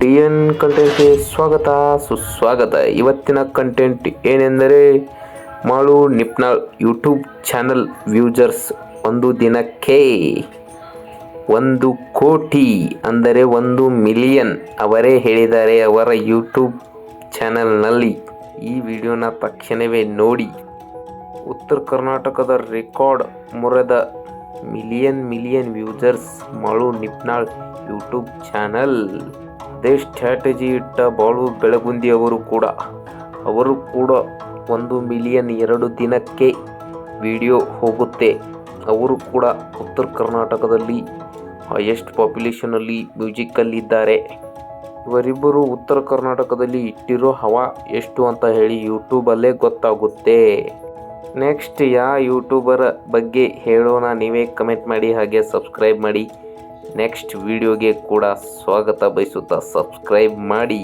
T N ಕಂಟೆಂಟ್ಗೆ ಸ್ವಾಗತ ಸುಸ್ವಾಗತ. ಇವತ್ತಿನ ಕಂಟೆಂಟ್ ಏನೆಂದರೆ, ಮಾಳು ನಿಪ್ನಾಳ್ ಯೂಟ್ಯೂಬ್ ಚಾನಲ್ ವ್ಯೂಜರ್ಸ್ ಒಂದು ದಿನಕ್ಕೆ 1 ಕೋಟಿ ಅಂದರೆ 1 ಮಿಲಿಯನ್ ಅವರೇ ಹೇಳಿದ್ದಾರೆ ಅವರ ಯೂಟ್ಯೂಬ್ ಚಾನಲ್ನಲ್ಲಿ. ಈ ವಿಡಿಯೋನ ತಕ್ಷಣವೇ ನೋಡಿ. ಉತ್ತರ ಕರ್ನಾಟಕದ ರೆಕಾರ್ಡ್ ಮುರಿದ million ವ್ಯೂಜರ್ಸ್ Malu Nipnal YouTube channel. ಅದೇ ಸ್ಟ್ರಾಟಜಿ ಇಟ್ಟ ಬಾಳು ಬೆಳಗುಂದಿ ಅವರು ಕೂಡ 1 ಮಿಲಿಯನ್ 2 ದಿನಕ್ಕೆ ವಿಡಿಯೋ ಹೋಗುತ್ತೆ. ಅವರು ಕೂಡ ಉತ್ತರ ಕರ್ನಾಟಕದಲ್ಲಿ ಹೈಯೆಸ್ಟ್ ಪಾಪ್ಯುಲೇಷನಲ್ಲಿ ಮ್ಯೂಸಿಕಲ್ಲಿದ್ದಾರೆ. ಇವರಿಬ್ಬರು ಉತ್ತರ ಕರ್ನಾಟಕದಲ್ಲಿ ಇಟ್ಟಿರೋ ಹವಾ ಎಷ್ಟು ಅಂತ ಹೇಳಿ ಯೂಟ್ಯೂಬಲ್ಲೇ ಗೊತ್ತಾಗುತ್ತೆ. ನೆಕ್ಸ್ಟ್ ಯಾವ ಯೂಟ್ಯೂಬರ್ ಬಗ್ಗೆ ಹೇಳೋಣ, ನೀವೇ ಕಮೆಂಟ್ ಮಾಡಿ, ಹಾಗೆ ಸಬ್ಸ್ಕ್ರೈಬ್ ಮಾಡಿ. ನೆಕ್ಸ್ಟ್ ವಿಡಿಯೋಗೆ ಕೂಡ ಸ್ವಾಗತ ಬಯಸುತ್ತಾ ಸಬ್ಸ್ಕ್ರೈಬ್ ಮಾಡಿ.